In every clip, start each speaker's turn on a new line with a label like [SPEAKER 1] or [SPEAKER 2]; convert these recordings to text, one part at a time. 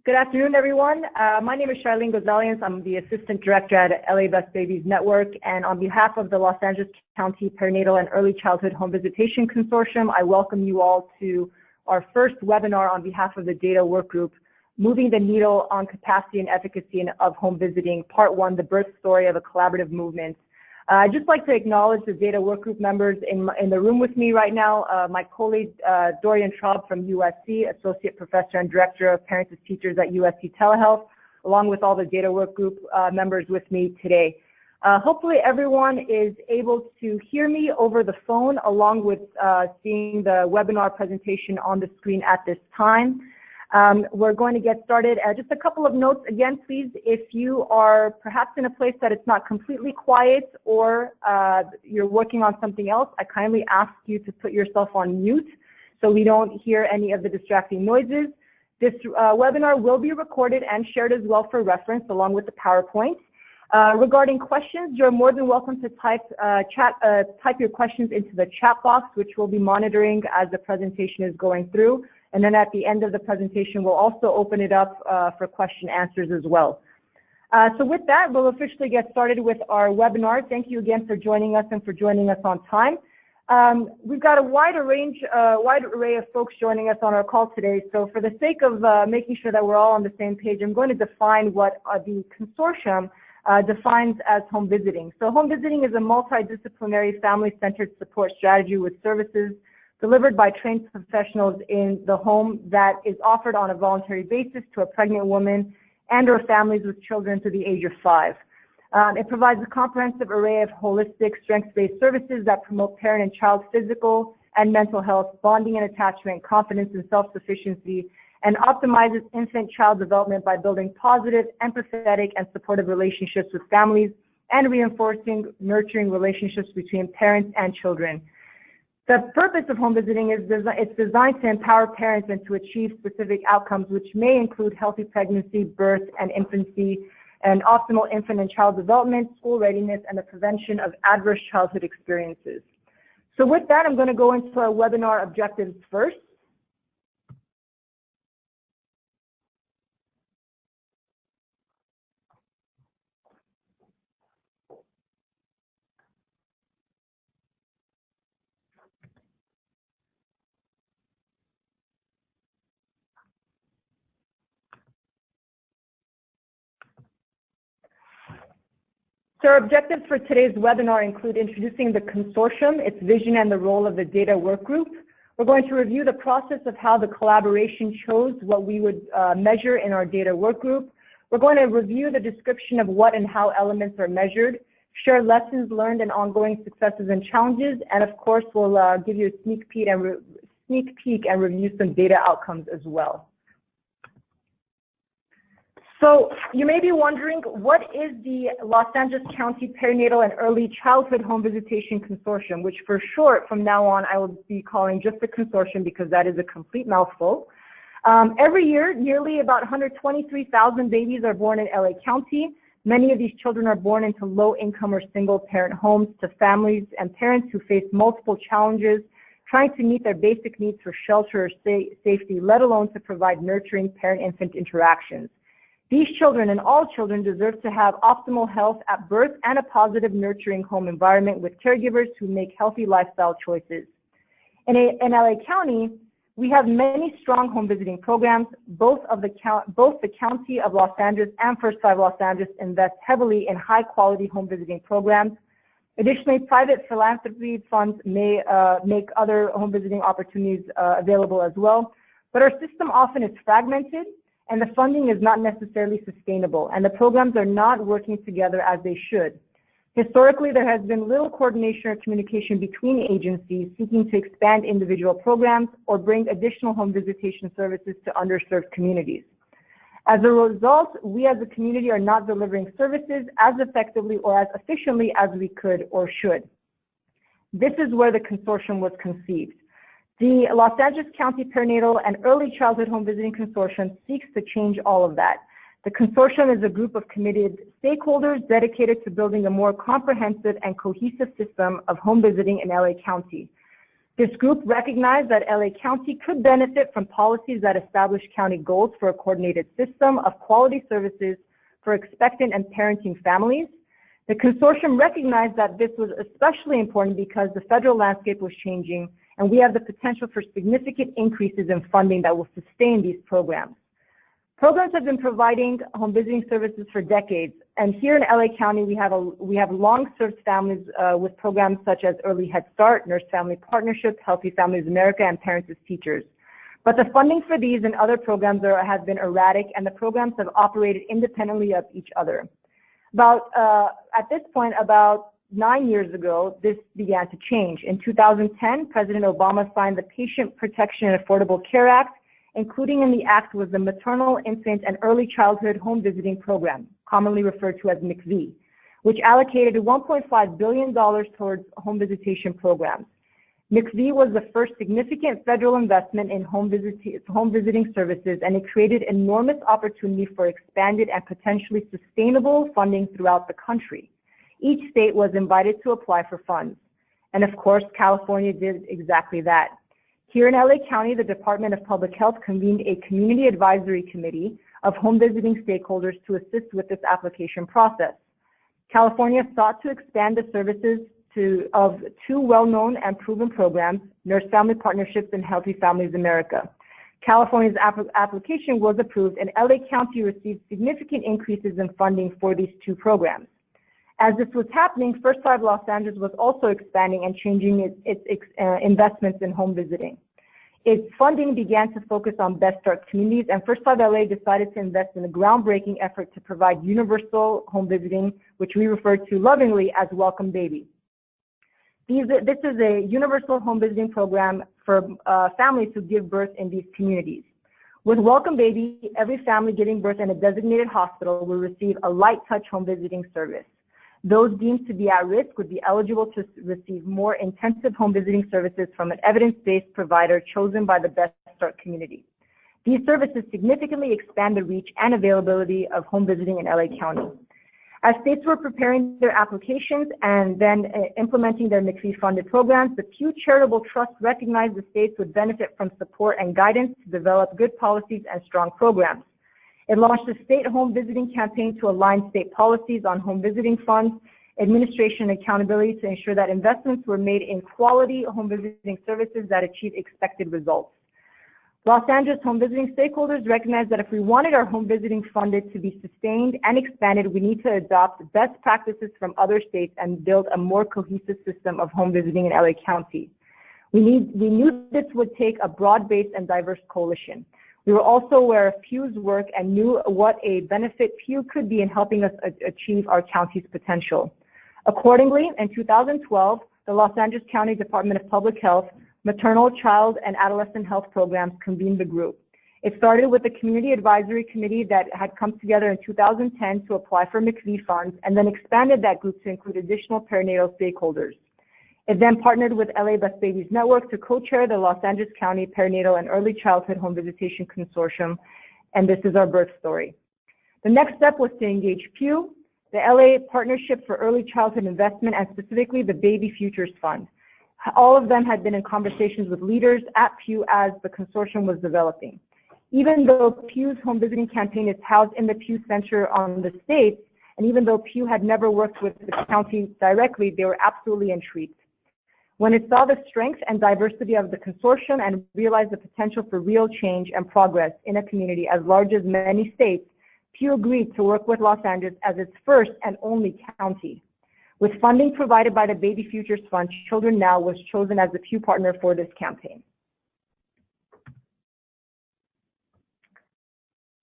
[SPEAKER 1] Good afternoon, everyone. My name is Charlene Gonzalez. I'm the Assistant Director at LACPECHVC Network, and on behalf of the Los Angeles County Perinatal and Early Childhood Home Visitation Consortium, I welcome you all to our first webinar on behalf of the Data Workgroup, Moving the Needle on Capacity and Efficacy of Home Visiting, Part 1, The Birth Story of a Collaborative Movement. I'd just like to acknowledge the Data Workgroup members in the room with me right now. My colleague, Dorian Traub from USC, Associate Professor and Director of Parents and Teachers at USC Telehealth, along with all the Data Workgroup members with me today. Hopefully everyone is able to hear me over the phone, along with seeing the webinar presentation on the screen at this time. We're going to get started. Just a couple of notes again, please. If you are perhaps in a place that it's not completely quiet or you're working on something else, I kindly ask you to put yourself on mute so we don't hear any of the distracting noises. This webinar will be recorded and shared as well for reference along with the PowerPoint. Regarding questions, you're more than welcome to type your questions into the chat box, which we'll be monitoring as the presentation is going through. And then at the end of the presentation, we'll also open it up for question answers as well. So with that, we'll officially get started with our webinar. Thank you again for joining us and for joining us on time. We've got a wide array of folks joining us on our call today. So for the sake of making sure that we're all on the same page, I'm going to define what the consortium defines as home visiting. So home visiting is a multidisciplinary family-centered support strategy with services delivered by trained professionals in the home that is offered on a voluntary basis to a pregnant woman and or families with children to the age of 5. It provides a comprehensive array of holistic, strengths-based services that promote parent and child physical and mental health, bonding and attachment, confidence and self-sufficiency, and optimizes infant-child development by building positive, empathetic, and supportive relationships with families and reinforcing nurturing relationships between parents and children. The purpose of home visiting is it's designed to empower parents and to achieve specific outcomes, which may include healthy pregnancy, birth, and infancy, and optimal infant and child development, school readiness, and the prevention of adverse childhood experiences. So with that, I'm going to go into our webinar objectives first. So our objectives for today's webinar include introducing the consortium, its vision, and the role of the Data Workgroup. We're going to review the process of how the collaboration chose what we would measure in our Data Workgroup. We're going to review the description of what and how elements are measured, share lessons learned and ongoing successes and challenges, and of course, we'll give you a sneak peek and review some data outcomes as well. So you may be wondering, what is the Los Angeles County Perinatal and Early Childhood Home Visitation Consortium, which for short, from now on, I will be calling just the consortium because that is a complete mouthful. Every year, nearly about 123,000 babies are born in LA County. Many of these children are born into low-income or single-parent homes to families and parents who face multiple challenges trying to meet their basic needs for shelter or safety, let alone to provide nurturing parent-infant interactions. These children and all children deserve to have optimal health at birth and a positive, nurturing home environment with caregivers who make healthy lifestyle choices. In LA County, we have many strong home visiting programs. Both the County of Los Angeles and First 5 Los Angeles invest heavily in high-quality home visiting programs. Additionally, private philanthropy funds may make other home visiting opportunities available as well. But our system often is fragmented, and the funding is not necessarily sustainable, and the programs are not working together as they should. Historically, there has been little coordination or communication between agencies seeking to expand individual programs or bring additional home visitation services to underserved communities. As a result, we as a community are not delivering services as effectively or as efficiently as we could or should. This is where the consortium was conceived. The Los Angeles County Perinatal and Early Childhood Home Visiting Consortium seeks to change all of that. The consortium is a group of committed stakeholders dedicated to building a more comprehensive and cohesive system of home visiting in LA County. This group recognized that LA County could benefit from policies that establish county goals for a coordinated system of quality services for expectant and parenting families. The consortium recognized that this was especially important because the federal landscape was changing, and we have the potential for significant increases in funding that will sustain these programs. Programs have been providing home visiting services for decades, and here in LA County, we have long-served families with programs such as Early Head Start, Nurse Family Partnership, Healthy Families America, and Parents as Teachers. But the funding for these and other programs has been erratic, and the programs have operated independently of each other. At this point, about 9 years ago, this began to change. In 2010, President Obama signed the Patient Protection and Affordable Care Act. Including in the act was the Maternal, Infant, and Early Childhood Home Visiting Program, commonly referred to as MICV, which allocated $1.5 billion towards home visitation programs. MICV was the first significant federal investment in home visiting services, and it created enormous opportunity for expanded and potentially sustainable funding throughout the country. Each state was invited to apply for funds. And of course, California did exactly that. Here in LA County, the Department of Public Health convened a community advisory committee of home visiting stakeholders to assist with this application process. California sought to expand the services of two well-known and proven programs, Nurse Family Partnerships and Healthy Families America. California's application was approved, and LA County received significant increases in funding for these two programs. As this was happening, First 5 Los Angeles was also expanding and changing its investments in home visiting. Its funding began to focus on Best Start communities, and First 5 LA decided to invest in a groundbreaking effort to provide universal home visiting, which we refer to lovingly as Welcome Baby. This is a universal home visiting program for families who give birth in these communities. With Welcome Baby, every family giving birth in a designated hospital will receive a light touch home visiting service. Those deemed to be at risk would be eligible to receive more intensive home visiting services from an evidence-based provider chosen by the Best Start community. These services significantly expand the reach and availability of home visiting in LA County. As states were preparing their applications and then implementing their MICV-funded programs, the Pew Charitable Trust recognized the states would benefit from support and guidance to develop good policies and strong programs. It launched a state home visiting campaign to align state policies on home visiting funds, administration, and accountability to ensure that investments were made in quality home visiting services that achieve expected results. Los Angeles home visiting stakeholders recognized that if we wanted our home visiting funded to be sustained and expanded, we need to adopt best practices from other states and build a more cohesive system of home visiting in LA County. We knew this would take a broad-based and diverse coalition. We were also aware of Pew's work and knew what a benefit Pew could be in helping us achieve our county's potential. Accordingly, in 2012, the Los Angeles County Department of Public Health Maternal, Child, and Adolescent Health Programs convened the group. It started with a community advisory committee that had come together in 2010 to apply for MICV funds, and then expanded that group to include additional perinatal stakeholders. It then partnered with LA Best Babies Network to co-chair the Los Angeles County Perinatal and Early Childhood Home Visitation Consortium, and this is our birth story. The next step was to engage Pew, the LA Partnership for Early Childhood Investment, and specifically the Baby Futures Fund. All of them had been in conversations with leaders at Pew as the consortium was developing. Even though Pew's home visiting campaign is housed in the Pew Center on the States, and even though Pew had never worked with the county directly, they were absolutely intrigued. When it saw the strength and diversity of the consortium and realized the potential for real change and progress in a community as large as many states, Pew agreed to work with Los Angeles as its first and only county. With funding provided by the Baby Futures Fund, Children Now was chosen as the Pew partner for this campaign.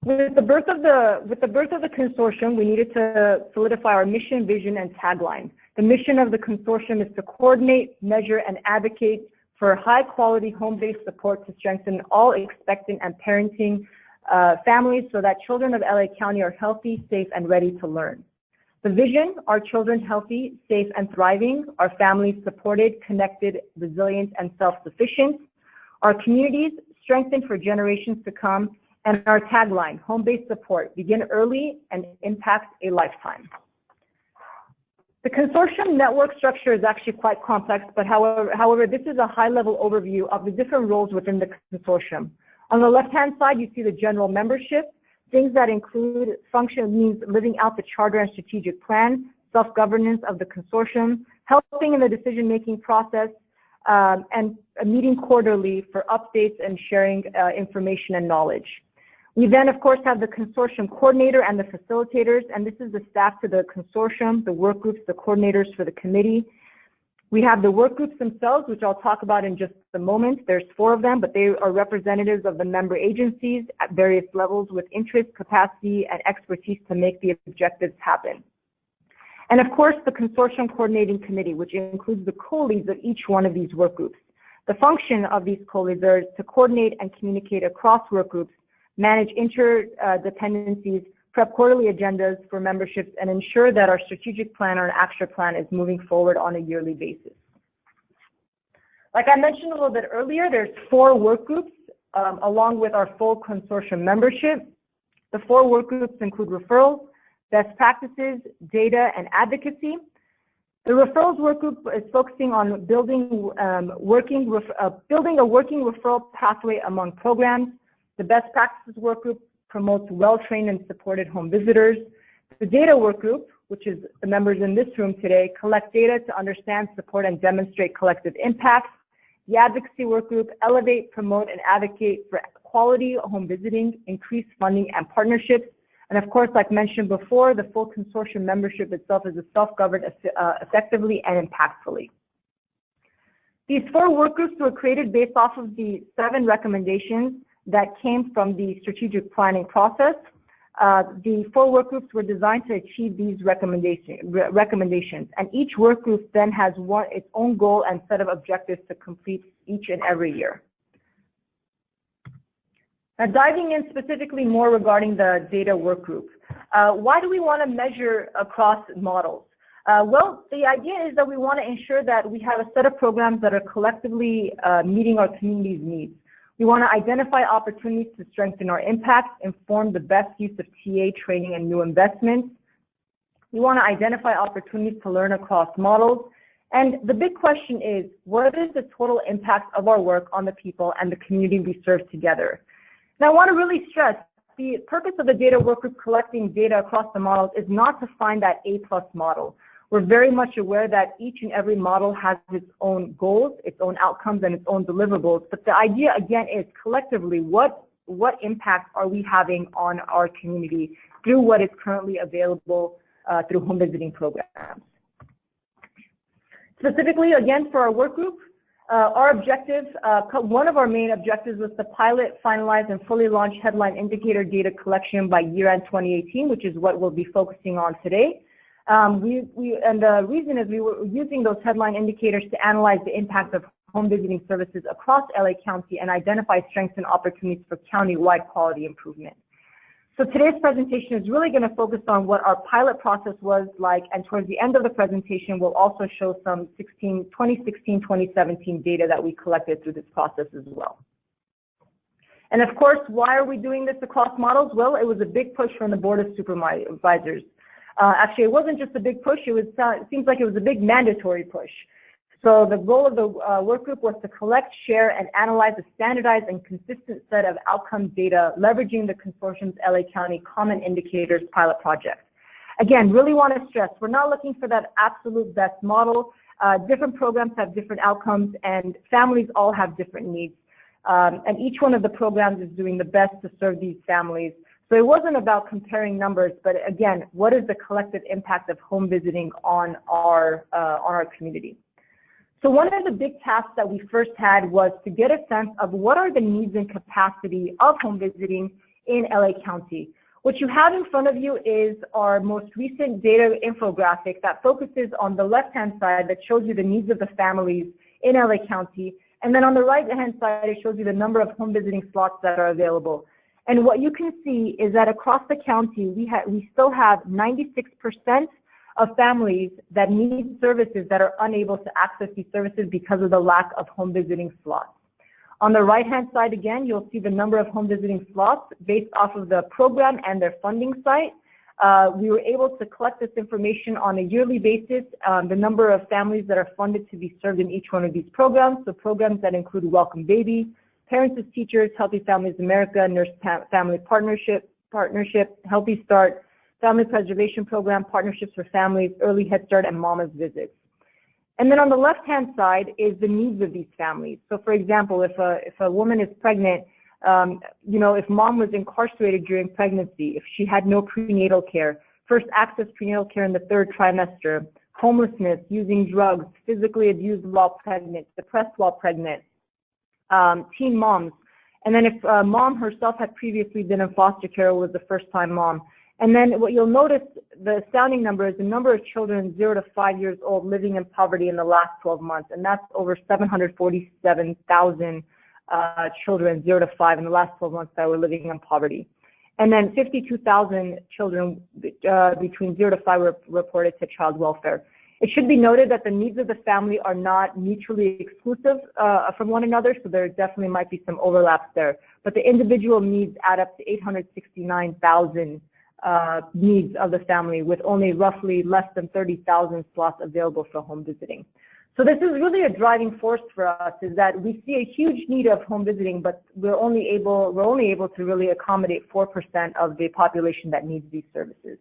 [SPEAKER 1] With the birth of the consortium, we needed to solidify our mission, vision, and tagline. The mission of the consortium is to coordinate, measure, and advocate for high-quality home-based support to strengthen all expectant and parenting families so that children of LA County are healthy, safe, and ready to learn. The vision, our children healthy, safe, and thriving, our families supported, connected, resilient, and self-sufficient, our communities strengthened for generations to come, and our tagline, home-based support, begin early and impact a lifetime. The consortium network structure is actually quite complex, but however, this is a high-level overview of the different roles within the consortium. On the left-hand side, you see the general membership. Things that include function means living out the charter and strategic plan, self-governance of the consortium, helping in the decision-making process, and meeting quarterly for updates and sharing information and knowledge. We then, of course, have the consortium coordinator and the facilitators, and this is the staff to the consortium, the work groups, the coordinators for the committee. We have the work groups themselves, which I'll talk about in just a moment. There's 4 of them, but they are representatives of the member agencies at various levels with interest, capacity, and expertise to make the objectives happen. And of course, the consortium coordinating committee, which includes the co-leads of each one of these work groups. The function of these co-leads is to coordinate and communicate across work groups, manage interdependencies, prep quarterly agendas for memberships, and ensure that our strategic plan or an action plan is moving forward on a yearly basis. Like I mentioned a little bit earlier, there's 4 work groups along with our full consortium membership. The 4 work groups include referrals, best practices, data, and advocacy. The referrals work group is focusing on building a working referral pathway among programs. The best practices work group promotes well-trained and supported home visitors. The data work group, which is the members in this room today, collect data to understand, support, and demonstrate collective impacts. The advocacy work group elevate, promote, and advocate for quality home visiting, increased funding, and partnerships. And of course, like mentioned before, the full consortium membership itself is self-governed effectively and impactfully. These 4 work groups were created based off of the 7 recommendations that came from the strategic planning process. The 4 work groups were designed to achieve these recommendations, and each work group then has its own goal and set of objectives to complete each and every year. Now, diving in specifically more regarding the data work group, why do we want to measure across models? Well, the idea is that we want to ensure that we have a set of programs that are collectively meeting our community's needs. We want to identify opportunities to strengthen our impact, inform the best use of TA training and new investments. We want to identify opportunities to learn across models. And the big question is, what is the total impact of our work on the people and the community we serve together? Now, I want to really stress, the purpose of the data work group collecting data across the models is not to find that A+ model. We're very much aware that each and every model has its own goals, its own outcomes, and its own deliverables. But the idea, again, is collectively, what impact are we having on our community through what is currently available through home visiting programs? Specifically, again, for our work group, our objectives, one of our main objectives was to pilot, finalize, and fully launch headline indicator data collection by year-end 2018, which is what we'll be focusing on today. And the reason is we were using those headline indicators to analyze the impact of home visiting services across LA County and identify strengths and opportunities for county-wide quality improvement. So today's presentation is really going to focus on what our pilot process was like, and towards the end of the presentation, we'll also show some 2016-2017 data that we collected through this process as well. And of course, why are we doing this across models? Well, it was a big push from the Board of Supervisors. Actually, it wasn't just a big push, it seems like it was a big mandatory push. So the goal of the work group was to collect, share, and analyze a standardized and consistent set of outcome data, leveraging the consortium's LA County Common Indicators pilot project. Again, really want to stress, we're not looking for that absolute best model. Different programs have different outcomes, and families all have different needs. And each one of the programs is doing the best to serve these families. So it wasn't about comparing numbers, but again, what is the collective impact of home visiting on our community? So one of the big tasks that we first had was to get a sense of what are the needs and capacity of home visiting in LA County. What you have in front of you is our most recent data infographic that focuses on the left-hand side that shows you the needs of the families in LA County. And then on the right-hand side, it shows you the number of home visiting slots that are available. And what you can see is that across the county, we still have 96% of families that need services that are unable to access these services because of the lack of home visiting slots. On the right-hand side, again, you'll see the number of home visiting slots based off of the program and their funding site. We were able to collect this information on a yearly basis, the number of families that are funded to be served in each one of these programs. So programs that include Welcome Baby, Parents as Teachers, Healthy Families America, Nurse Family Partnership, Healthy Start, Family Preservation Program, Partnerships for Families, Early Head Start, and Mama's Visits. And then on the left-hand side is the needs of these families. So for example, if a woman is pregnant, if mom was incarcerated during pregnancy, if she had no prenatal care, first access prenatal care in the 3rd trimester, homelessness, using drugs, physically abused while pregnant, depressed while pregnant, teen moms, and then if mom herself had previously been in foster care or was the first-time mom. And then what you'll notice, the astounding number, is the number of children 0 to 5 years old living in poverty in the last 12 months, and that's over 747,000 children 0 to 5 in the last 12 months that were living in poverty. And then 52,000 children between 0 to 5 were reported to child welfare. It should be noted that the needs of the family are not mutually exclusive from one another, so there definitely might be some overlaps there. But the individual needs add up to 869,000 needs of the family, with only roughly less than 30,000 slots available for home visiting. So this is really a driving force for us, is that we see a huge need of home visiting, but we're only able to really accommodate 4% of the population that needs these services.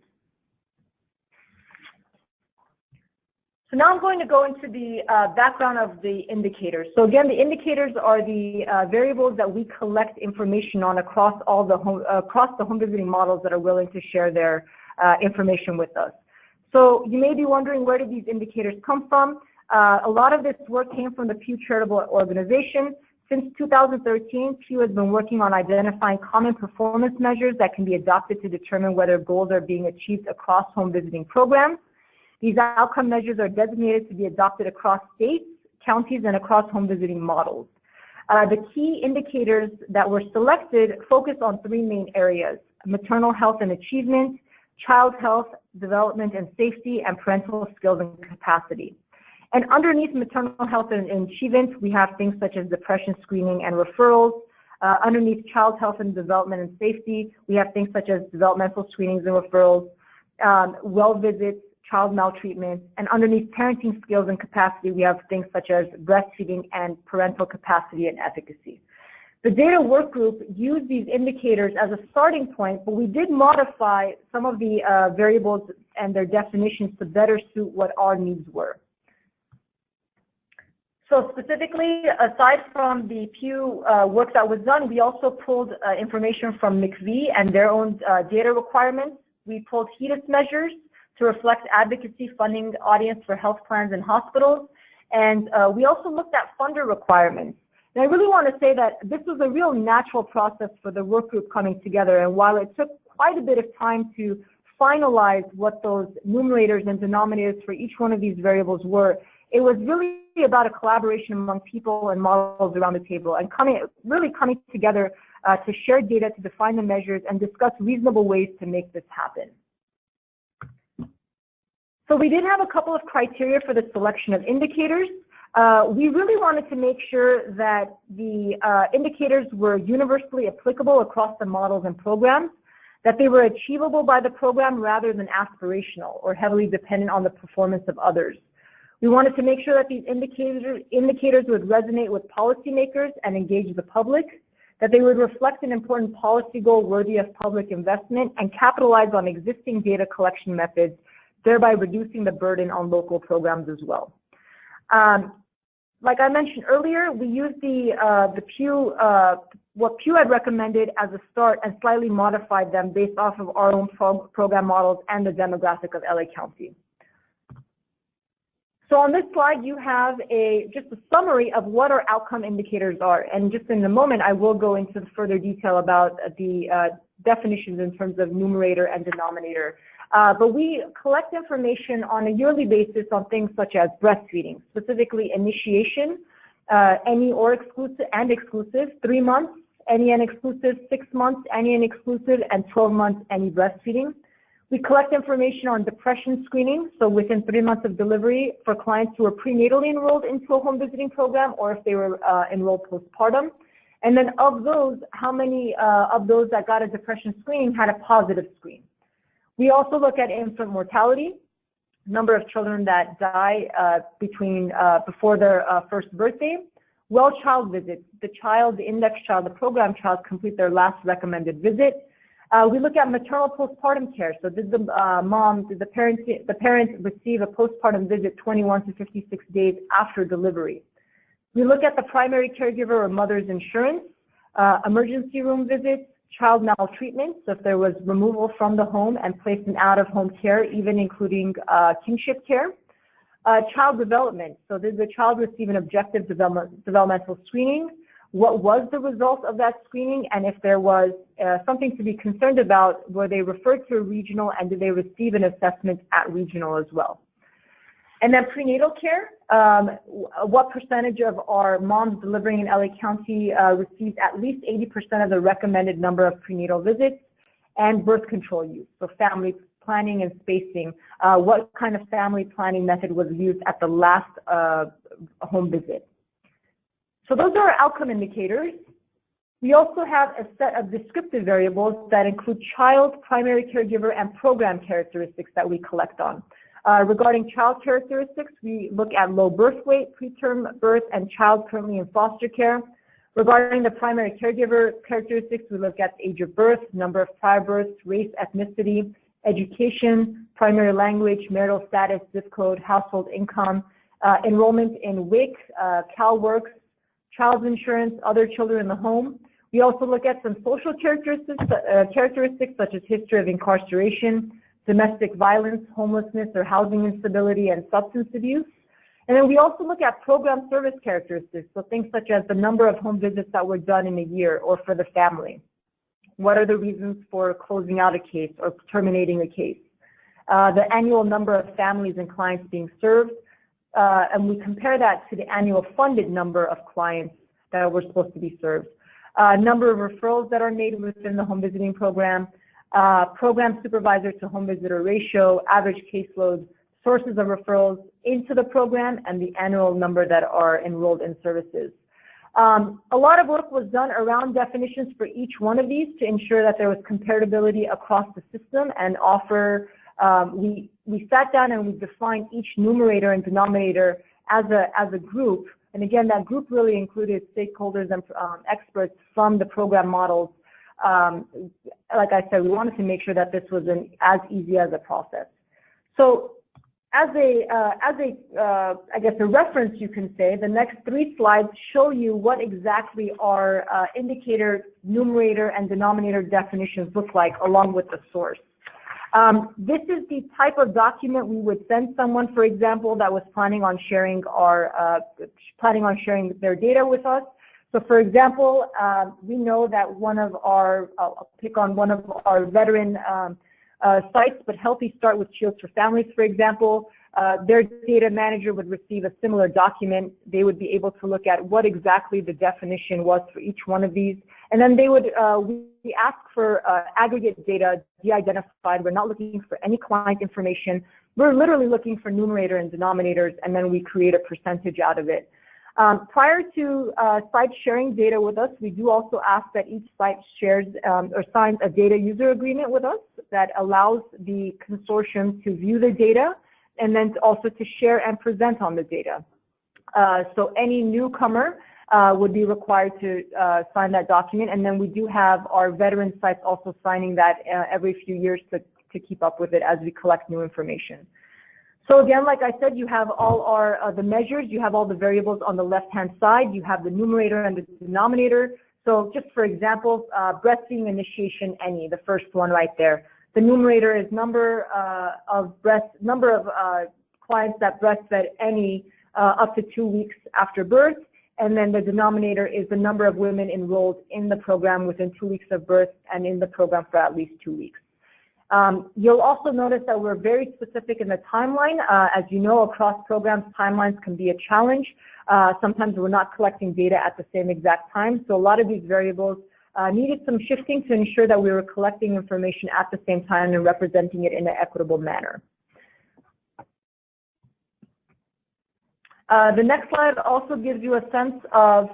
[SPEAKER 1] So now I'm going to go into the background of the indicators. So again, the indicators are the variables that we collect information on across the home visiting models that are willing to share their information with us. So you may be wondering, where did these indicators come from? A lot of this work came from the Pew Charitable Organization. Since 2013, Pew has been working on identifying common performance measures that can be adopted to determine whether goals are being achieved across home visiting programs. These outcome measures are designated to be adopted across states, counties, and across home visiting models. The key indicators that were selected focus on 3 main areas: maternal health and achievement, child health, development and safety, and parental skills and capacity. And underneath maternal health and achievement, we have things such as depression screening and referrals. Underneath child health and development and safety, we have things such as developmental screenings and referrals, well visits, child maltreatment, and underneath parenting skills and capacity, we have things such as breastfeeding and parental capacity and efficacy. The Data Workgroup used these indicators as a starting point, but we did modify some of the variables and their definitions to better suit what our needs were. So specifically, aside from the Pew work that was done, we also pulled information from McV and their own data requirements. We pulled HEDIS measures to reflect advocacy funding audience for health plans and hospitals. And we also looked at funder requirements. And I really want to say that this was a real natural process for the work group coming together. And while it took quite a bit of time to finalize what those numerators and denominators for each one of these variables were, it was really about a collaboration among people and models around the table, and really coming together to share data, to define the measures, and discuss reasonable ways to make this happen. So we did have a couple of criteria for the selection of indicators. We really wanted to make sure that the indicators were universally applicable across the models and programs, that they were achievable by the program rather than aspirational or heavily dependent on the performance of others. We wanted to make sure that these indicators would resonate with policymakers and engage the public, that they would reflect an important policy goal worthy of public investment, and capitalize on existing data collection methods, thereby reducing the burden on local programs as well. Like I mentioned earlier, we used what Pew had recommended as a start and slightly modified them based off of our own program models and the demographic of LA County. So on this slide, you have just a summary of what our outcome indicators are. And just in a moment, I will go into further detail about the definitions in terms of numerator and denominator. But we collect information on a yearly basis on things such as breastfeeding, specifically initiation, any or exclusive and exclusive, 3 months, any and exclusive, 6 months, any and exclusive, and 12 months, any breastfeeding. We collect information on depression screening, so within 3 months of delivery for clients who are prenatally enrolled into a home visiting program or if they were enrolled postpartum. And then of those, how many of those that got a depression screening had a positive screen. We also look at infant mortality, number of children that die before their first birthday. WellChild Visit, the index child, the program child complete their last recommended visit. We look at maternal postpartum care. So did the parent receive a postpartum visit 21 to 56 days after delivery? We look at the primary caregiver or mother's insurance, emergency room visits, child maltreatment, so if there was removal from the home and placed in out-of-home care, even including kinship care. Child development, so did the child receive an objective developmental screening? What was the result of that screening? And if there was something to be concerned about, were they referred to a regional, and did they receive an assessment at regional as well? And then prenatal care, what percentage of our moms delivering in LA County received at least 80% of the recommended number of prenatal visits? And birth control use, so family planning and spacing. What kind of family planning method was used at the last home visit? So those are our outcome indicators. We also have a set of descriptive variables that include child, primary caregiver, and program characteristics that we collect on. Regarding child characteristics, we look at low birth weight, preterm birth, and child currently in foster care. Regarding the primary caregiver characteristics, we look at age of birth, number of prior births, race, ethnicity, education, primary language, marital status, zip code, household income, enrollment in WIC, CalWorks, child's insurance, other children in the home. We also look at some social characteristics such as history of incarceration, domestic violence, homelessness or housing instability, and substance abuse. And then we also look at program service characteristics, so things such as the number of home visits that were done in a year or for the family. What are the reasons for closing out a case or terminating a case? The annual number of families and clients being served, and we compare that to the annual funded number of clients that were supposed to be served. Number of referrals that are made within the home visiting program, program supervisor to home visitor ratio, average caseload, sources of referrals into the program, and the annual number that are enrolled in services. A lot of work was done around definitions for each one of these to ensure that there was comparability across the system and offer, we sat down and we defined each numerator and denominator as a group. And again, that group really included stakeholders and experts from the program models. Like I said, we wanted to make sure that this was as easy as a process. So as I guess a reference, you can say, the next 3 slides show you what exactly our indicator, numerator, and denominator definitions look like along with the source. This is the type of document we would send someone, for example, that was planning on sharing their data with us. So for example, we know that I'll pick on one of our veteran sites, but Healthy Start with Shields for Families, for example, their data manager would receive a similar document. They would be able to look at what exactly the definition was for each one of these. And then they would, we ask for aggregate data, de-identified. We're not looking for any client information. We're literally looking for numerator and denominators, and then we create a percentage out of it. Prior to site sharing data with us, we do also ask that each site shares or signs a data user agreement with us that allows the consortium to view the data and then also to share and present on the data. So any newcomer would be required to sign that document, and then we do have our veteran sites also signing that every few years to keep up with it as we collect new information. So again, like I said, you have all the measures, you have all the variables on the left-hand side, you have the numerator and the denominator. So just for example, breastfeeding initiation, any, the first one right there. The numerator is number of clients that breastfed any up to 2 weeks after birth, and then the denominator is the number of women enrolled in the program within 2 weeks of birth and in the program for at least 2 weeks. You'll also notice that we're very specific in the timeline. As you know, across programs, timelines can be a challenge. Sometimes we're not collecting data at the same exact time. So a lot of these variables needed some shifting to ensure that we were collecting information at the same time and representing it in an equitable manner. The next slide also gives you a sense of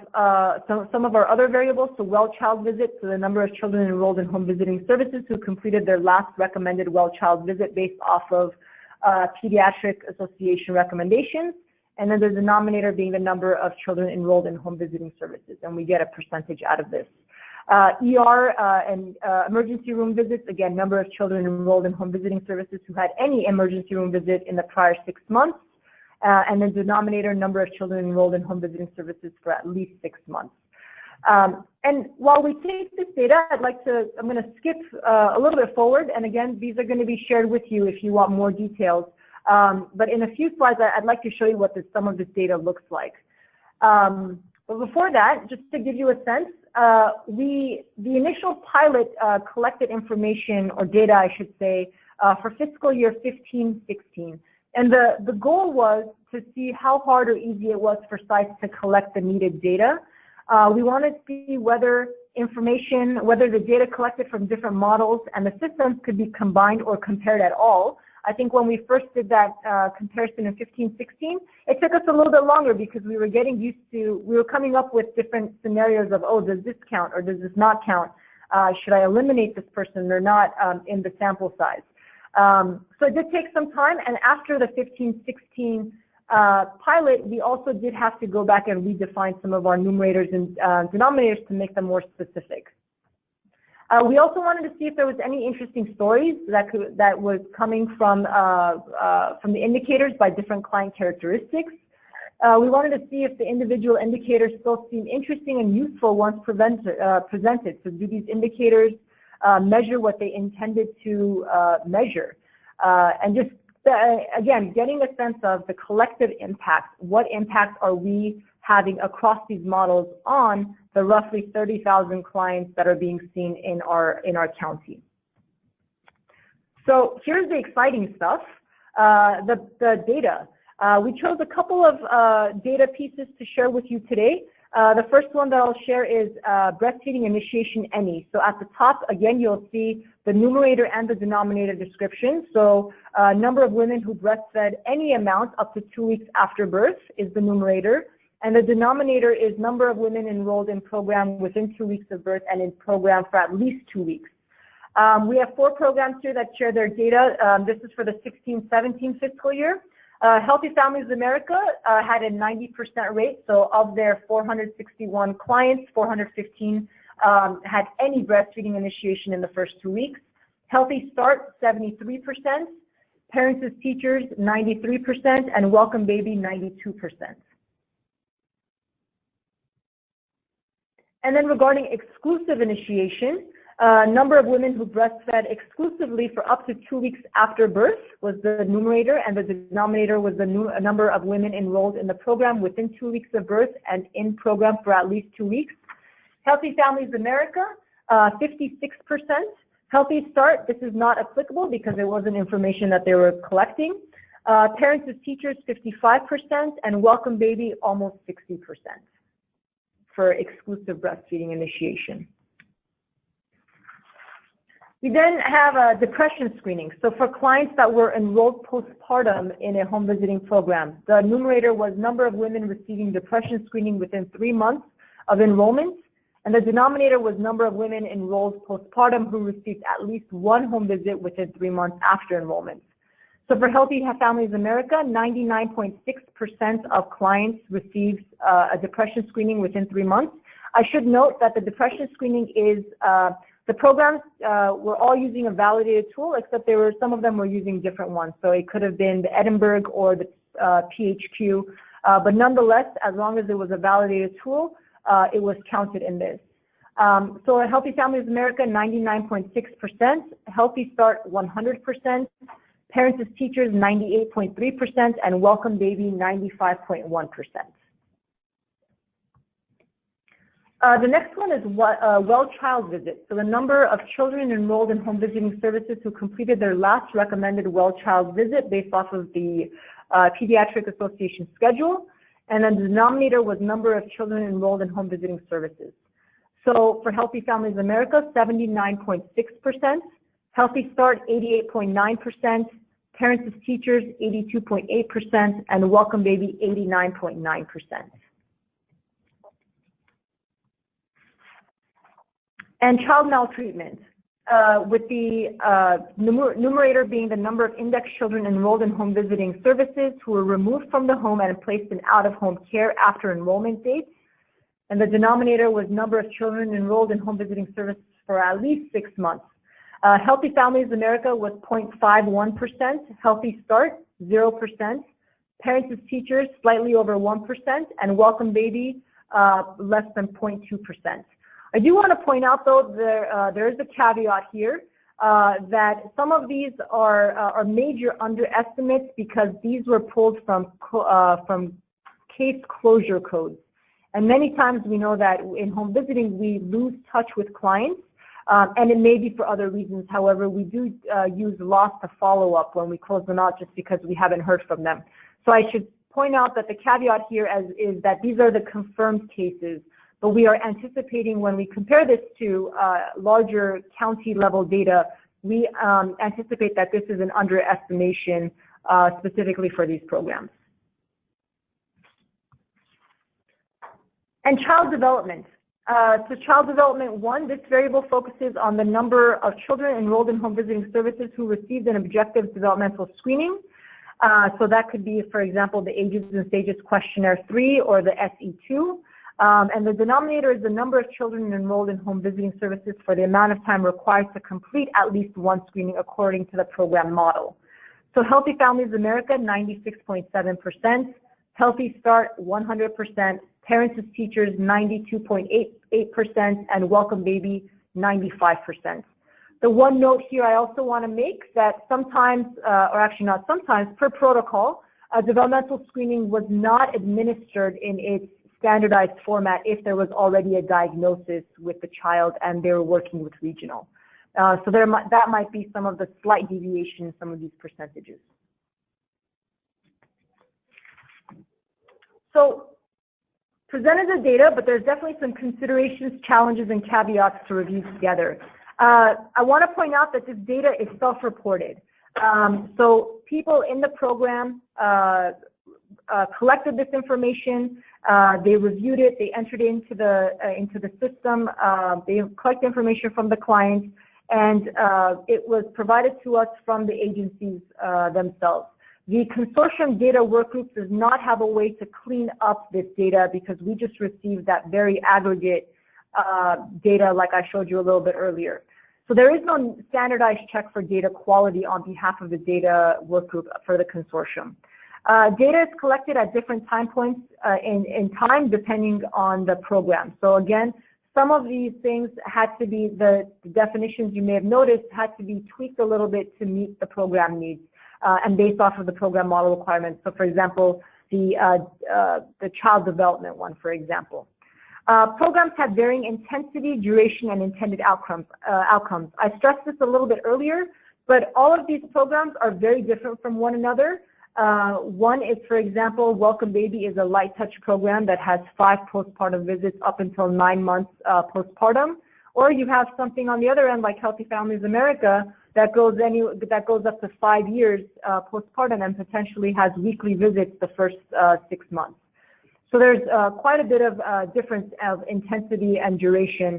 [SPEAKER 1] some of our other variables. So WellChild Visit, so the number of children enrolled in home visiting services who completed their last recommended WellChild Visit based off of Pediatric Association recommendations. And then the denominator being the number of children enrolled in home visiting services, and we get a percentage out of this. ER and emergency room visits, again, number of children enrolled in home visiting services who had any emergency room visit in the prior 6 months. And the denominator, number of children enrolled in home visiting services for at least 6 months. And while we take this data, I'm going to skip a little bit forward. And again, these are going to be shared with you if you want more details. But in a few slides, I'd like to show you what some of this data looks like. But before that, just to give you a sense, the initial pilot collected information, or data, I should say, for fiscal year 15-16. And the goal was to see how hard or easy it was for sites to collect the needed data. We wanted to see whether the data collected from different models and the systems could be combined or compared at all. I think when we first did that comparison in 15-16, it took us a little bit longer because we were coming up with different scenarios of, oh, does this count or does this not count? Should I eliminate this person or not in the sample size? So it did take some time, and after the 15-16 pilot, we also did have to go back and redefine some of our numerators and denominators to make them more specific. We also wanted to see if there was any interesting stories that was coming from the indicators by different client characteristics. We wanted to see if the individual indicators still seem interesting and useful once presented. So do these indicators measure what they intended to measure? And just, again, getting a sense of the collective impact. What impact are we having across these models on the roughly 30,000 clients that are being seen in our county? So here's the exciting stuff, the data. We chose a couple of data pieces to share with you today. The first one that I'll share is breastfeeding initiation any. So at the top, again, you'll see the numerator and the denominator description. So number of women who breastfed any amount up to 2 weeks after birth is the numerator. And the denominator is number of women enrolled in program within 2 weeks of birth and in program for at least 2 weeks. We have 4 programs here that share their data. This is for the 16-17 fiscal year. Healthy Families America had a 90% rate. So of their 461 clients, 415 had any breastfeeding initiation in the first 2 weeks. Healthy Start, 73%. Parents as Teachers, 93%. And Welcome Baby, 92%. And then regarding exclusive initiation, number of women who breastfed exclusively for up to 2 weeks after birth was the numerator, and the denominator was the number of women enrolled in the program within 2 weeks of birth and in program for at least 2 weeks. Healthy Families America, 56%. Healthy Start, this is not applicable because it wasn't information that they were collecting. Parents as Teachers, 55%, and Welcome Baby, almost 60% for exclusive breastfeeding initiation. We then have a depression screening. So for clients that were enrolled postpartum in a home visiting program, the numerator was number of women receiving depression screening within 3 months of enrollment, and the denominator was number of women enrolled postpartum who received at least 1 home visit within 3 months after enrollment. So for Healthy Families America, 99.6% of clients received a depression screening within 3 months. I should note that the depression screening is the programs were all using a validated tool, except some of them were using different ones. So it could have been the Edinburgh or the PHQ, but nonetheless, as long as it was a validated tool, it was counted in this. So at Healthy Families America, 99.6%, Healthy Start, 100%, Parents as Teachers, 98.3%, and Welcome Baby, 95.1%. The next one is WellChild Visit. So the number of children enrolled in home visiting services who completed their last recommended WellChild Visit based off of the Pediatric Association schedule. And then the denominator was number of children enrolled in home visiting services. So for Healthy Families America, 79.6%, Healthy Start, 88.9%, parents as teachers 82.8%, and welcome baby 89.9%. And child maltreatment, with the numerator being the number of index children enrolled in home visiting services who were removed from the home and placed in out-of-home care after enrollment dates. And the denominator was number of children enrolled in home visiting services for at least 6 months. Healthy Families America was 0.51%, Healthy Start 0%, Parents as Teachers slightly over 1%, and Welcome Baby less than 0.2%. I do want to point out, though, there is a caveat here that some of these are major underestimates because these were pulled from case closure codes. And many times we know that in home visiting we lose touch with clients, and it may be for other reasons. However, we do use loss to follow up when we close them out just because we haven't heard from them. So I should point out that the caveat here is that these are the confirmed cases. But we are anticipating when we compare this to larger county level data, we anticipate that this is an underestimation specifically for these programs. And child development. So child development 1, this variable focuses on the number of children enrolled in home visiting services who received an objective developmental screening. So that could be, for example, the Ages and Stages Questionnaire 3 or the SE2. And the denominator is the number of children enrolled in home visiting services for the amount of time required to complete at least one screening according to the program model. So Healthy Families America, 96.7%, Healthy Start, 100%, Parents as Teachers, 92.88%, and Welcome Baby, 95%. The one note here I also want to make that sometimes, or actually not sometimes, per protocol, a developmental screening was not administered in its standardized format if there was already a diagnosis with the child and they were working with regional. So that might be some of the slight deviation in some of these percentages. So presented the data, but there's definitely some considerations, challenges, and caveats to review together. I want to point out that this data is self-reported. So people in the program collected this information, they reviewed it, they entered it into the system, they collect information from the clients, and it was provided to us from the agencies themselves. The Consortium Data Workgroup does not have a way to clean up this data because we just received that very aggregate data like I showed you a little bit earlier. So there is no standardized check for data quality on behalf of the Data Workgroup for the Consortium. Data is collected at different time points in time depending on the program. So again, some of these things had to be, the definitions you may have noticed had to be tweaked a little bit to meet the program needs and based off of the program model requirements. So for example, the child development one, for example. Programs have varying intensity, duration, and intended outcomes. I stressed this a little bit earlier, but all of these programs are very different from one another. One is, for example, Welcome Baby is a light touch program that has 5 postpartum visits up until 9 months postpartum. Or you have something on the other end like Healthy Families America that goes up to 5 years postpartum and potentially has weekly visits the first 6 months. So there's quite a bit of difference of intensity and duration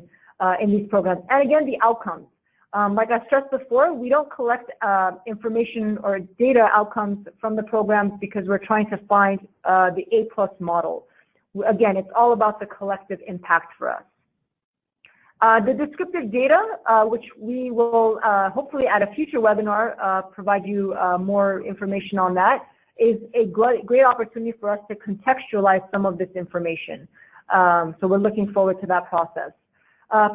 [SPEAKER 1] in these programs. And again, the outcomes. Like I stressed before, we don't collect information or data outcomes from the programs because we're trying to find the A+ model. Again, it's all about the collective impact for us. The descriptive data, which we will hopefully at a future webinar provide you more information on that, is a great opportunity for us to contextualize some of this information. So we're looking forward to that process.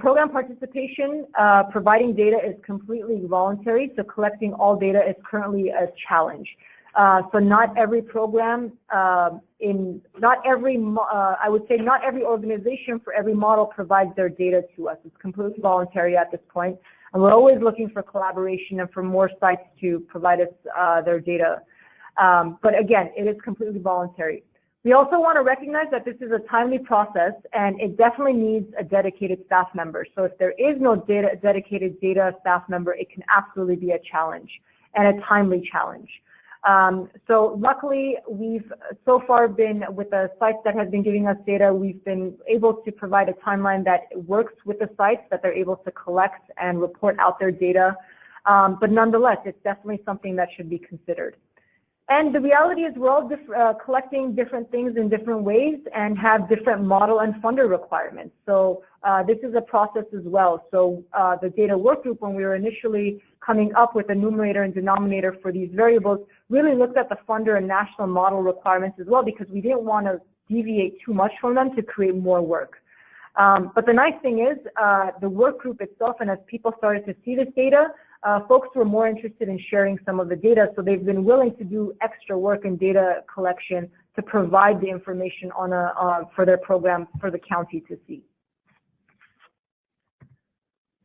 [SPEAKER 1] Program participation, providing data is completely voluntary, so collecting all data is currently a challenge. So not every program, I would say not every organization for every model provides their data to us. It's completely voluntary at this point, and we're always looking for collaboration and for more sites to provide us their data. But again, it is completely voluntary. We also want to recognize that this is a timely process and it definitely needs a dedicated staff member. So if there is no dedicated data staff member, it can absolutely be a challenge. and a timely challenge. So luckily, we've so far been with the sites that have been giving us data, we've been able to provide a timeline that works with the sites, that they're able to collect and report out their data. But nonetheless, it's definitely something that should be considered. And the reality is we're all collecting different things in different ways and have different model and funder requirements. So this is a process as well. So the Data Workgroup, when we were initially coming up with a numerator and denominator for these variables, really looked at the funder and national model requirements as well, because we didn't want to deviate too much from them to create more work. But the nice thing is the work group itself, and as people started to see this data, folks were more interested in sharing some of the data, so they've been willing to do extra work in data collection to provide the information on for their program for the county to see.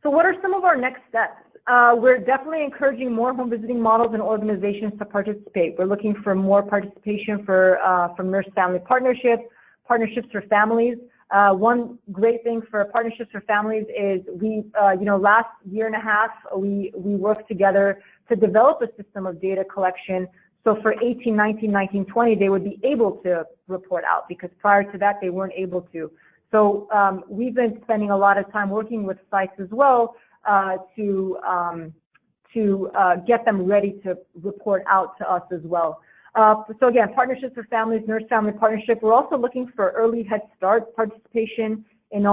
[SPEAKER 1] So what are some of our next steps? We're definitely encouraging more home visiting models and organizations to participate. We're looking for more participation from nurse-family partnerships, partnerships for families. One great thing for partnerships for families is last year and a half, we worked together to develop a system of data collection. So for 18, 19, 19, 20, they would be able to report out, because prior to that, they weren't able to. So we've been spending a lot of time working with sites as well to get them ready to report out to us as well. So again, partnerships for families, nurse-family partnership. We're also looking for early Head Start participation in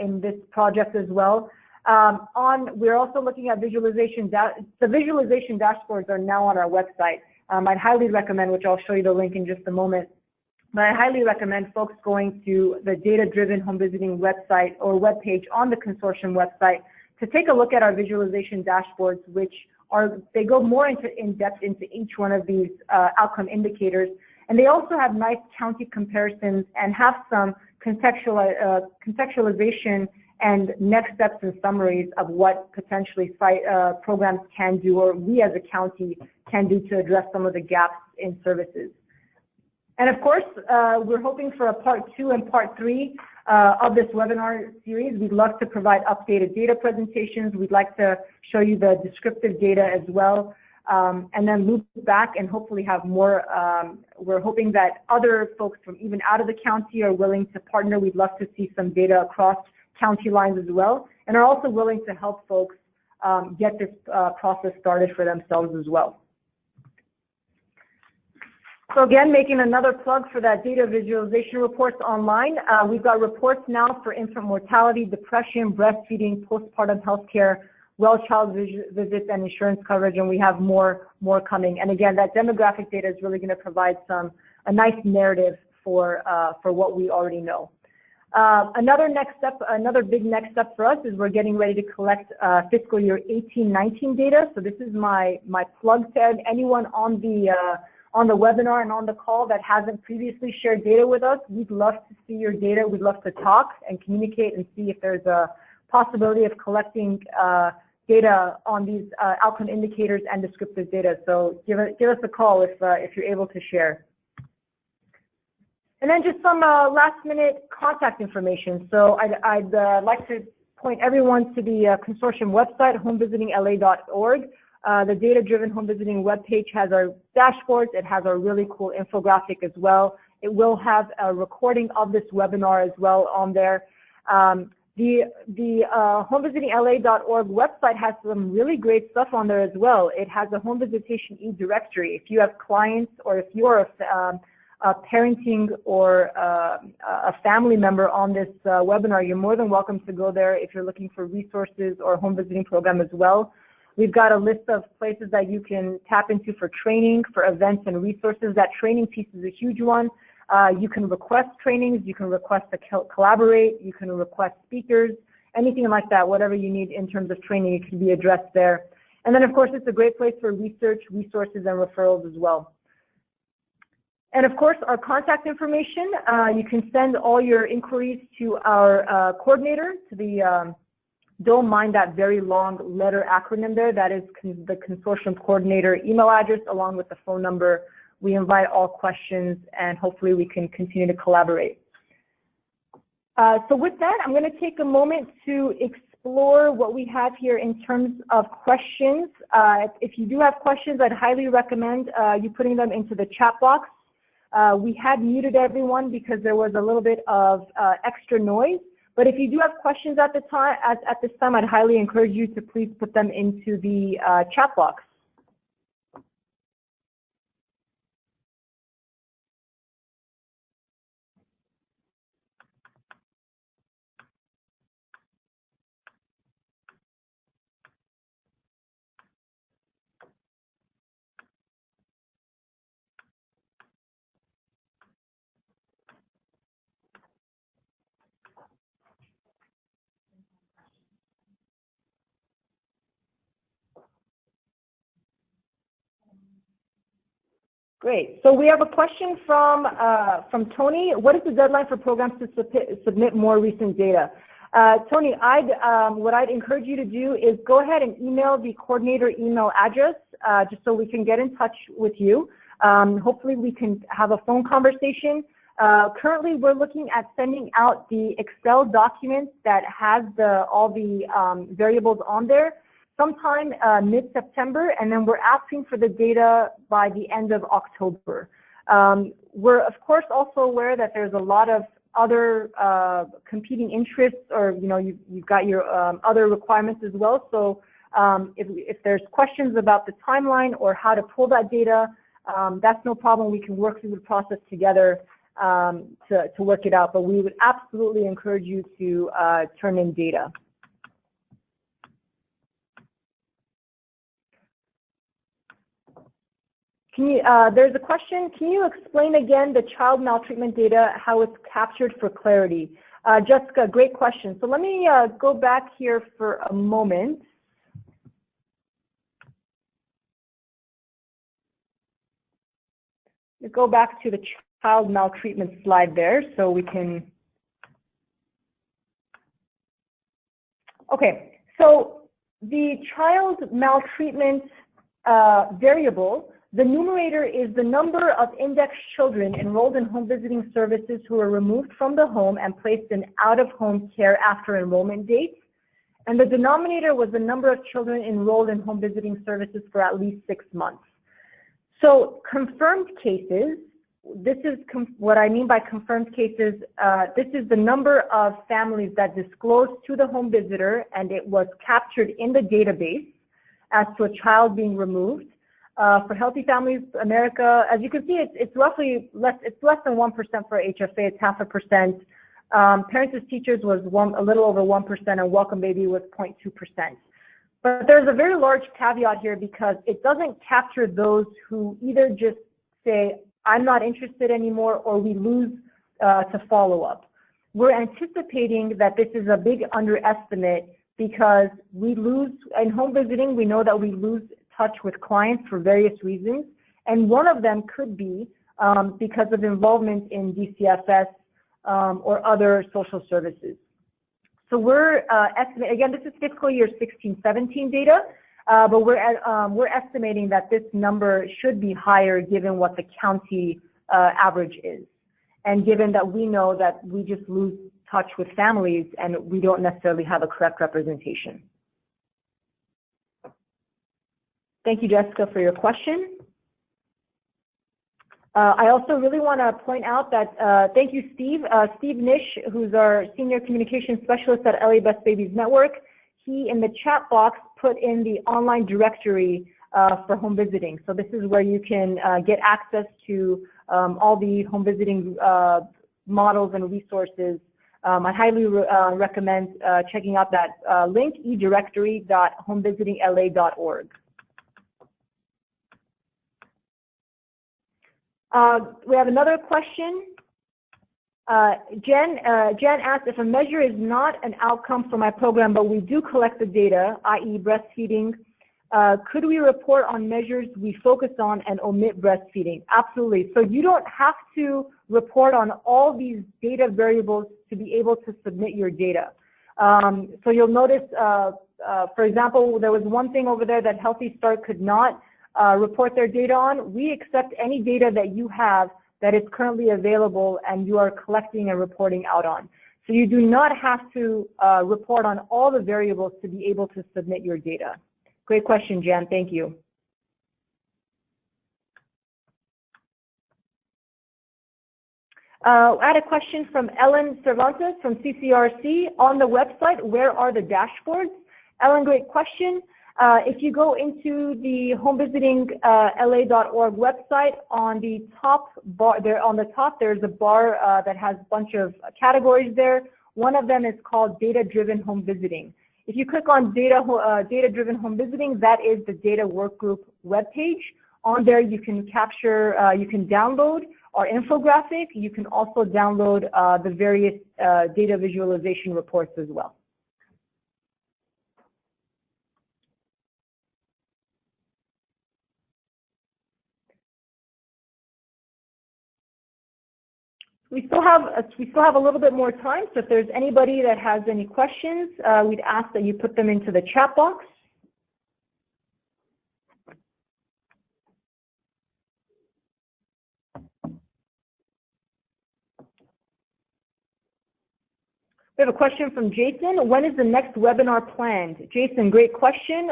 [SPEAKER 1] in this project as well. We're also looking at visualization. The visualization dashboards are now on our website. I'd highly recommend, which I'll show you the link in just a moment, but I highly recommend folks going to the data-driven home visiting website or webpage on the consortium website to take a look at our visualization dashboards, which they go more in depth into each one of these outcome indicators, and they also have nice county comparisons and have some contextualization and next steps and summaries of what potentially programs can do, or we as a county can do, to address some of the gaps in services. And of course, we're hoping for a part 2 and part 3 of this webinar series. We'd love to provide updated data presentations. We'd like to show you the descriptive data as well, and then loop back and hopefully have more. We're hoping that other folks from even out of the county are willing to partner. We'd love to see some data across county lines as well, and are also willing to help folks get this process started for themselves as well. So again, making another plug for that data visualization reports online. We've got reports now for infant mortality, depression, breastfeeding, postpartum healthcare, WellChild Visit, and insurance coverage, and we have more coming. And again, that demographic data is really going to provide a nice narrative for what we already know. Another big next step for us is we're getting ready to collect fiscal year 18-19 data. So this is my plug to anyone on the webinar and on the call that hasn't previously shared data with us. We'd love to see your data. We'd love to talk and communicate and see if there's a possibility of collecting data on these outcome indicators and descriptive data. So give us a call if you're able to share. And then just some last minute contact information. So I'd like to point everyone to the consortium website, homevisitingla.org. The data-driven home visiting webpage has our dashboards. It has our really cool infographic as well. It will have a recording of this webinar as well on there. The homevisitingla.org website has some really great stuff on there as well. It has a home visitation e-directory. If you have clients, or if you're a parenting or a family member on this webinar, you're more than welcome to go there if you're looking for resources or a home visiting program as well. We've got a list of places that you can tap into for training, for events and resources. That training piece is a huge one. You can request trainings, you can request to collaborate, you can request speakers, anything like that, whatever you need in terms of training, it can be addressed there. And then of course, it's a great place for research, resources, and referrals as well. And of course, our contact information, you can send all your inquiries to our coordinator, to the don't mind that very long letter acronym there. That is the consortium coordinator email address, along with the phone number. We invite all questions, and hopefully we can continue to collaborate. So with that, I'm going to take a moment to explore what we have here in terms of questions. If you do have questions, I'd highly recommend you putting them into the chat box. We had muted everyone because there was a little bit of extra noise. But if you do have questions at this time, I'd highly encourage you to please put them into the chat box. Great. So we have a question from Tony. What is the deadline for programs to submit more recent data? Tony, what I'd encourage you to do is go ahead and email the coordinator email address just so we can get in touch with you. Hopefully we can have a phone conversation. Currently, we're looking at sending out the Excel document that has all the variables on there sometime mid-September, and then we're asking for the data by the end of October. We're, of course, also aware that there's a lot of other competing interests, or you've got your other requirements as well. So if there's questions about the timeline or how to pull that data, that's no problem. We can work through the process together to work it out. But we would absolutely encourage you to turn in data. There's a question. Can you explain again the child maltreatment data, how it's captured for clarity? Jessica, great question. So let me go back here for a moment. Let's go back to the child maltreatment slide there so we can. Okay, so the child maltreatment variable, the numerator is the number of indexed children enrolled in home visiting services who were removed from the home and placed in out-of-home care after enrollment date. And the denominator was the number of children enrolled in home visiting services for at least 6 months. So confirmed cases, this is what I mean by confirmed cases. This is the number of families that disclosed to the home visitor and it was captured in the database as to a child being removed. For Healthy Families America, as you can see, it's roughly less than 1% for HFA. It's 0.5%. Parents as Teachers was a little over 1%, and Welcome Baby was 0.2%. But there's a very large caveat here because it doesn't capture those who either just say, I'm not interested anymore, or we lose to follow up. We're anticipating that this is a big underestimate because we lose, in home visiting, we know that we lose touch with clients for various reasons, and one of them could be because of involvement in DCFS or other social services. So we're estimating, again, this is fiscal year 16-17 data, but we're estimating that this number should be higher given what the county average is, and given that we know that we just lose touch with families and we don't necessarily have a correct representation. Thank you, Jessica, for your question. I also really want to point out that, thank you, Steve. Steve Nish, who's our Senior Communications Specialist at LA Best Babies Network, he, in the chat box, put in the online directory for home visiting. So this is where you can get access to all the home visiting models and resources. I highly recommend checking out that link, edirectory.homevisitingla.org. We have another question. Jen asked, if a measure is not an outcome for my program, but we do collect the data, i.e. breastfeeding, could we report on measures we focus on and omit breastfeeding? Absolutely. So you don't have to report on all these data variables to be able to submit your data. So you'll notice, for example, there was one thing over there that Healthy Start could not report their data on. We accept any data that you have that is currently available and you are collecting and reporting out on. So you do not have to report on all the variables to be able to submit your data. Great question, Jan. Thank you. I had a question from Ellen Cervantes from CCRC. On the website, where are the dashboards? Ellen, great question. If you go into the homevisitingla.org website, on the top bar, there's a bar that has a bunch of categories there. One of them is called Data-Driven Home Visiting. If you click on Data-Driven Home Visiting, that is the Data Workgroup webpage. On there, you can capture, you can download our infographic. You can also download the various data visualization reports as well. We still have a little bit more time, so if there's anybody that has any questions, we'd ask that you put them into the chat box. We have a question from Jason. When is the next webinar planned? Jason, great question.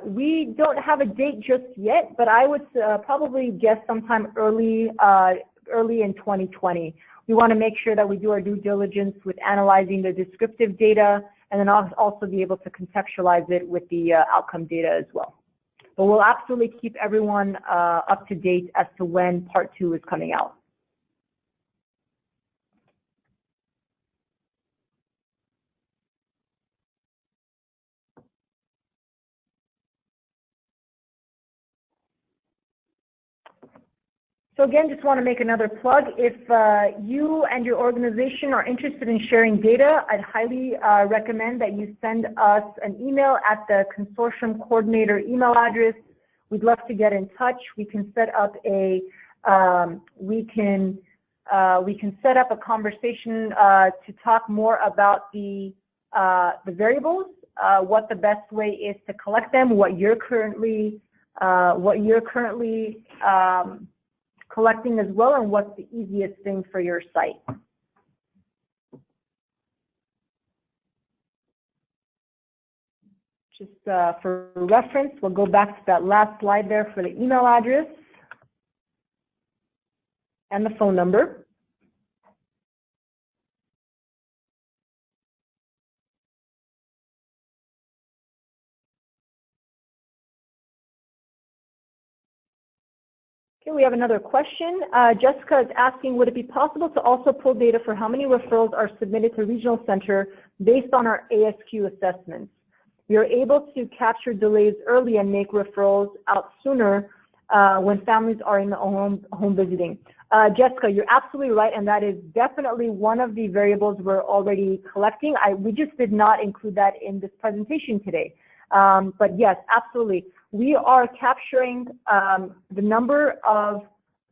[SPEAKER 1] We don't have a date just yet, but I would probably guess sometime early in 2020. We want to make sure that we do our due diligence with analyzing the descriptive data, and then also be able to contextualize it with the outcome data as well. But we'll absolutely keep everyone up to date as to when part 2 is coming out. So again, just want to make another plug. If you and your organization are interested in sharing data, I'd highly recommend that you send us an email at the consortium coordinator email address. We'd love to get in touch. We can set up a conversation to talk more about the variables, what the best way is to collect them, what you're currently collecting as well, and what's the easiest thing for your site. Just for reference, we'll go back to that last slide there for the email address and the phone number. Okay, we have another question. Jessica is asking, would it be possible to also pull data for how many referrals are submitted to regional center based on our ASQ assessments? We are able to capture delays early and make referrals out sooner when families are in the home visiting. Jessica, you're absolutely right, and that is definitely one of the variables we're already collecting. We just did not include that in this presentation today. But yes, absolutely. We are capturing the number of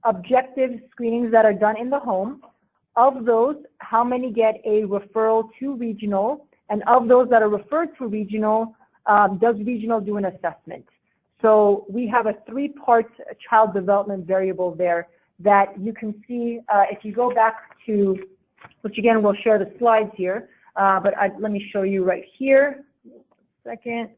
[SPEAKER 1] objective screenings that are done in the home. Of those, how many get a referral to regional? And of those that are referred to regional, does regional do an assessment? So we have a 3-part child development variable there that you can see if you go back to, which again, we'll share the slides here, but let me show you right here. 1 second.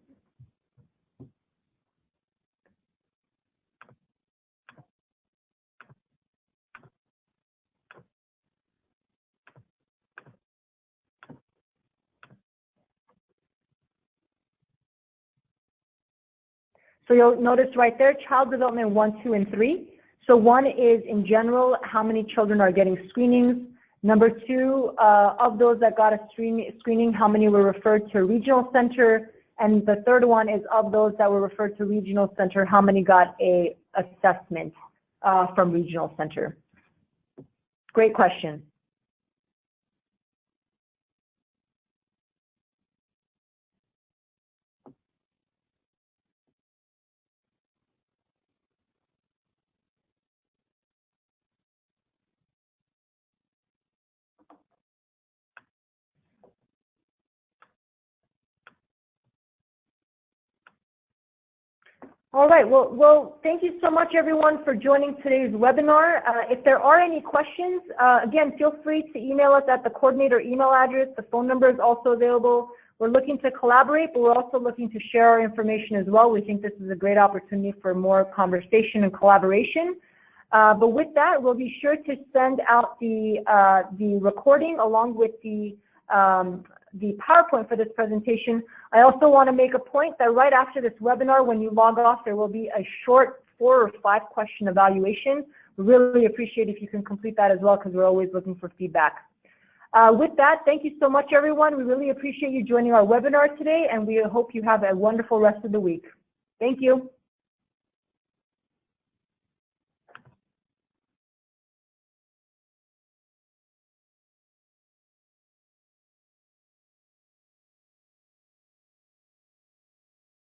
[SPEAKER 1] So you'll notice right there, child development 1, 2, and 3. So 1 is in general, how many children are getting screenings. Number 2, of those that got a screening, how many were referred to a regional center. And the 3rd one is of those that were referred to regional center, how many got a assessment from regional center. Great question. All right. Well, thank you so much, everyone, for joining today's webinar. If there are any questions, again, feel free to email us at the coordinator email address. The phone number is also available. We're looking to collaborate, but we're also looking to share our information as well. We think this is a great opportunity for more conversation and collaboration. But with that, we'll be sure to send out the recording along with the PowerPoint for this presentation. I also want to make a point that right after this webinar, when you log off, there will be a short 4 or 5 question evaluation. We really appreciate if you can complete that as well, because we're always looking for feedback. With that, thank you so much, everyone. We really appreciate you joining our webinar today, and we hope you have a wonderful rest of the week. Thank you.